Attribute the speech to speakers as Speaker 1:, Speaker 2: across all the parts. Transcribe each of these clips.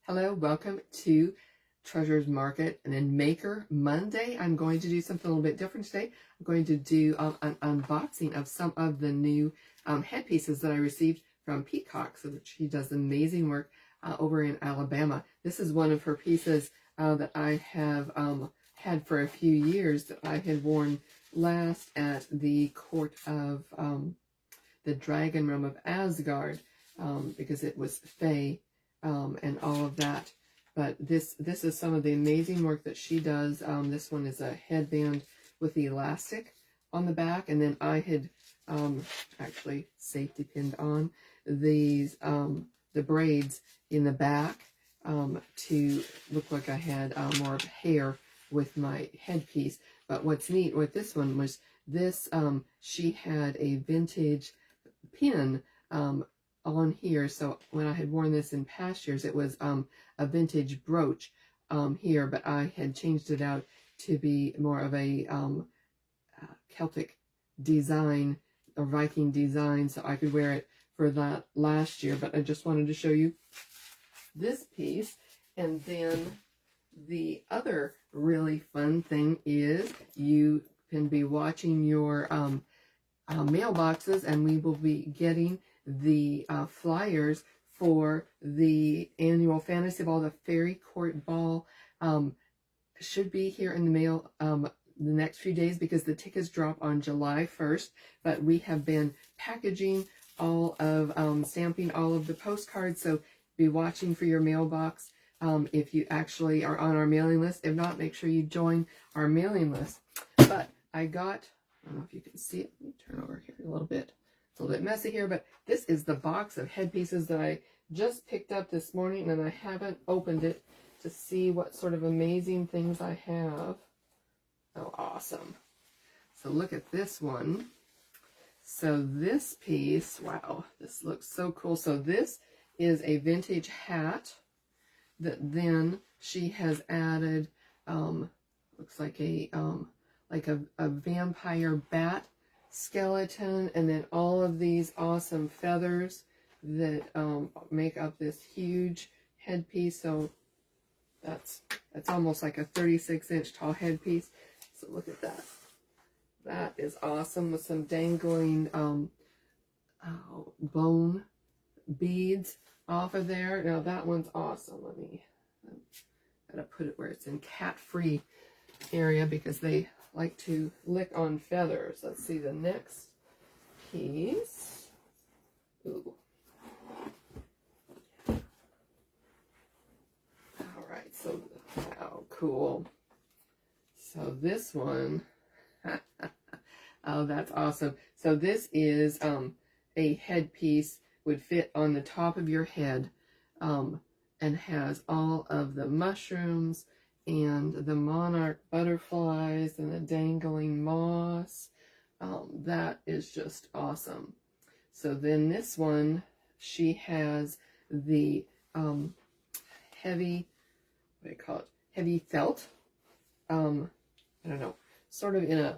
Speaker 1: Hello, welcome to Treasures Market and then Maker Monday. I'm going to do something a little bit different today. I'm going to do an unboxing of some of the new headpieces that I received from Pcox, which she does amazing work over in Alabama. This is one of her pieces that I have had for a few years that I had worn last at the court of the Dragon Realm of Asgard because it was Fae. And all of that. But this is some of the amazing work that she does. This one is a headband with the elastic on the back, and then I had actually safety pinned on these the braids in the back to look like I had more of hair with my headpiece. But what's neat with this one was this she had a vintage pin on here. So when I had worn this in past years, it was a vintage brooch here, but I had changed it out to be more of a Celtic design or Viking design, so I could wear it for that last year. But I just wanted to show you this piece. And then the other really fun thing is you can be watching your mailboxes, and we will be getting the flyers for the annual Fantasy Ball, the Fairy Court Ball. Should be here in the mail the next few days because the tickets drop on July 1st. But we have been packaging all of, stamping all of the postcards, so be watching for your mailbox if you actually are on our mailing list. If not, make sure you join our mailing list. But I got, I don't know if you can see it. Let me turn over here a little bit. It's a little bit messy here, but this is the box of headpieces that I just picked up this morning, and I haven't opened it to see what sort of amazing things I have. Oh, awesome. So look at this one. So this piece, wow, this looks so cool. So this is a vintage hat that then she has added, looks like a vampire bat skeleton, and then all of these awesome feathers that make up this huge headpiece. So that's almost like a 36-inch tall headpiece. So look at that. That is awesome, with some dangling bone beads off of there. Now that one's awesome. Gotta put it where it's in cat-free area because they like to lick on feathers. Let's see the next piece. Ooh. All right, so wow, cool. So this one, oh, that's awesome. So this is a headpiece, would fit on the top of your head, and has all of the mushrooms and the monarch butterflies and the dangling moss. That is just awesome. So then this one, she has the heavy, what do you call it? Heavy felt. I don't know, sort of in a,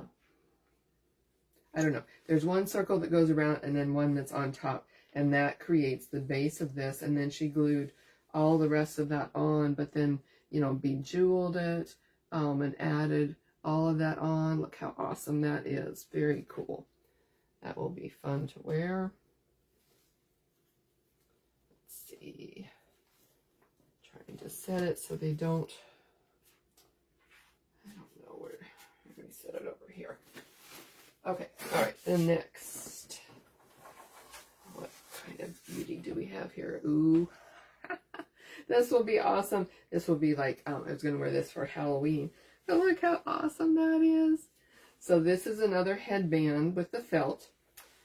Speaker 1: I don't know. There's one circle that goes around and then one that's on top, and that creates the base of this. And then she glued all the rest of that on, but then, you know, bejeweled it and added all of that on. Look how awesome that is. Very cool. That will be fun to wear. Let's see. Trying to set it so they don't, I don't know where. Let me set it over here. Okay, all right, then next. What kind of beauty do we have here? Ooh. This will be awesome. This will be like, I was going to wear this for Halloween. But look how awesome that is. So this is another headband with the felt.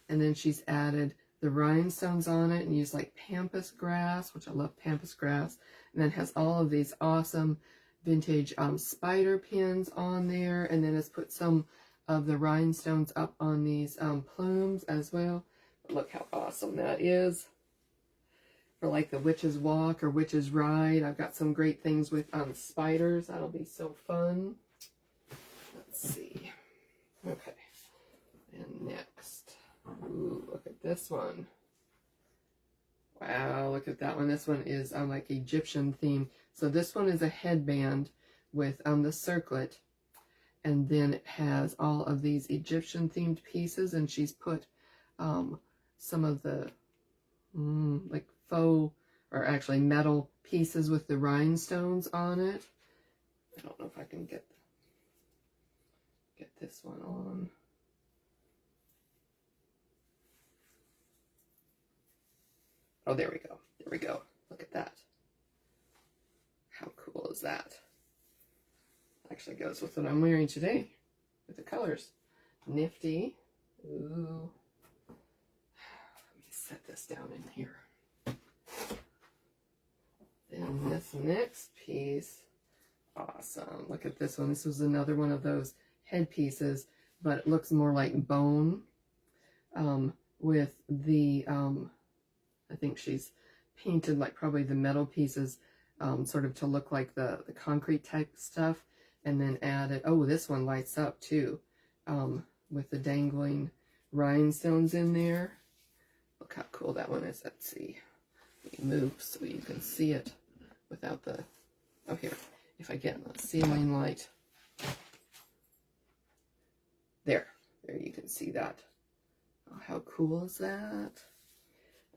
Speaker 1: And then she's added the rhinestones on it and used like pampas grass, which I love pampas grass. And then has all of these awesome vintage spider pins on there. And then has put some of the rhinestones up on these plumes as well. But look how awesome that is. For like the Witch's Walk or Witch's Ride. I've got some great things with spiders. That'll be so fun. Let's see. Okay. And next. Ooh, look at this one. Wow, look at that one. This one is like Egyptian theme. So this one is a headband with the circlet, and then it has all of these Egyptian themed pieces, and she's put some of the like faux, or actually metal pieces with the rhinestones on it. I don't know if I can get this one on. Oh, there we go. There we go. Look at that. How cool is that? Actually goes with what I'm wearing today, with the colors. Nifty. Ooh. Let me set this down in here. Then this next piece, awesome. Look at this one. This was another one of those headpieces, but it looks more like bone, with the, I think she's painted like probably the metal pieces, sort of to look like the concrete type stuff, and then added, oh, this one lights up too, with the dangling rhinestones in there. Look how cool that one is. Let's see. Let me move so you can see it without the, oh, here, if I get the ceiling light. There you can see that. Oh, how cool is that?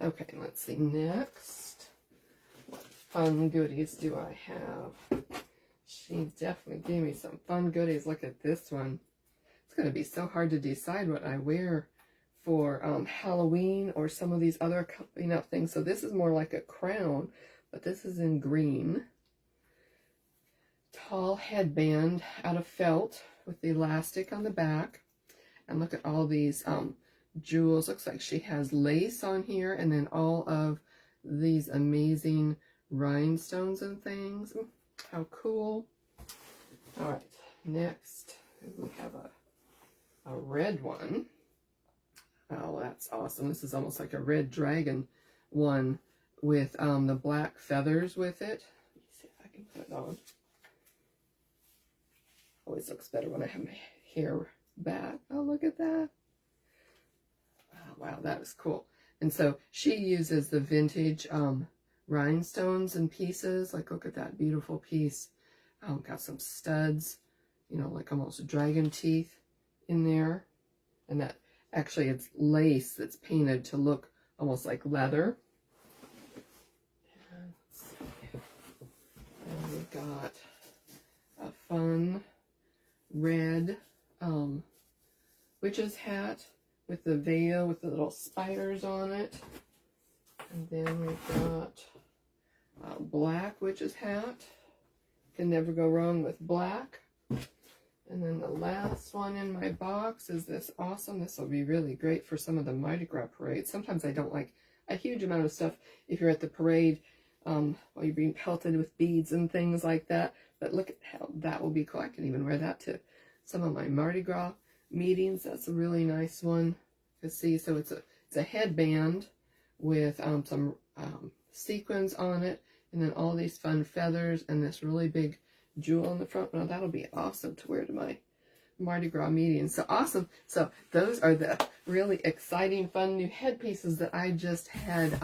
Speaker 1: Okay, let's see next. What fun goodies do I have? She definitely gave me some fun goodies. Look at this one. It's going to be so hard to decide what I wear for Halloween or some of these other coming up things. So this is more like a crown, but this is in green. Tall headband out of felt with the elastic on the back. And look at all these jewels. Looks like she has lace on here, and then all of these amazing rhinestones and things. How cool. All right, next we have a red one. Oh, that's awesome. This is almost like a red dragon one with the black feathers with it. Let me see if I can put it on. Always looks better when I have my hair back. Oh, look at that. Oh, wow, that is cool. And so she uses the vintage rhinestones and pieces. Like, look at that beautiful piece. Got some studs, you know, like almost dragon teeth in there. And that, actually, it's lace that's painted to look almost like leather. And let's see. And we got a fun red witch's hat with the veil with the little spiders on it. And then we've got a black witch's hat. Can never go wrong with black. And then the last one in my box is this awesome. This will be really great for some of the Mardi Gras parades. Sometimes I don't like a huge amount of stuff if you're at the parade while you're being pelted with beads and things like that. But look at how that will be cool. I can even wear that to some of my Mardi Gras meetings. That's a really nice one to see. So it's a headband with some sequins on it, and then all these fun feathers and this really big jewel in the front. Now that'll be awesome to wear to my Mardi Gras meetings. So awesome. So those are the really exciting, fun new headpieces that I just had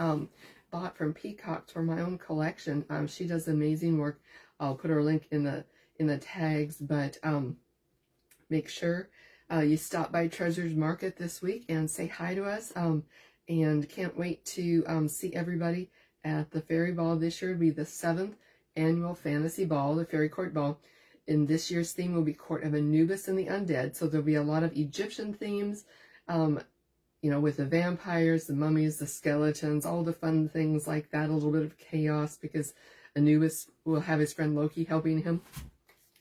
Speaker 1: bought from Pcox for my own collection. She does amazing work. I'll put her link in the tags, but make sure you stop by Treasures Market this week and say hi to us. And can't wait to see everybody at the Fairy Ball this year. It'll be the 7th annual Fantasy Ball, the Fairy Court Ball. And this year's theme will be Court of Anubis and the Undead. So there'll be a lot of Egyptian themes, you know, with the vampires, the mummies, the skeletons, all the fun things like that. A little bit of chaos because Anubis will have his friend Loki helping him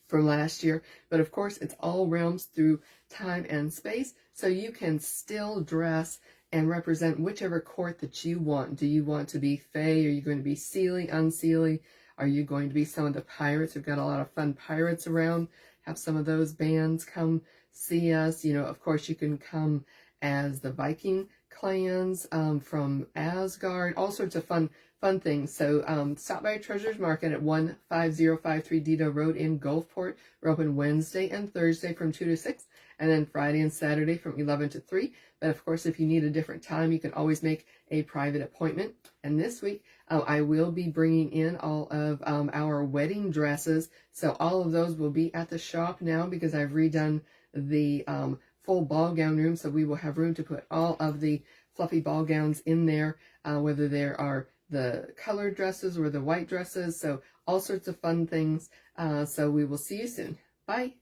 Speaker 1: from last year. But of course, it's all realms through time and space. So you can still dress and represent whichever court that you want. Do you want to be Fae? Are you going to be Seelie, Unseelie? Are you going to be some of the pirates? We've got a lot of fun pirates around. Have some of those bands come see us. You know, of course, you can come as the Viking clans from Asgard. All sorts of fun fun things. So stop by Treasures Market at 15053 Dido Road in Gulfport. We're open Wednesday and Thursday from 2 to 6, and then Friday and Saturday from 11 to 3. But of course, if you need a different time, you can always make a private appointment. And this week, I will be bringing in all of our wedding dresses. So all of those will be at the shop now because I've redone the full ball gown room. So we will have room to put all of the fluffy ball gowns in there, whether there are the colored dresses or the white dresses. So all sorts of fun things. So we will see you soon. Bye.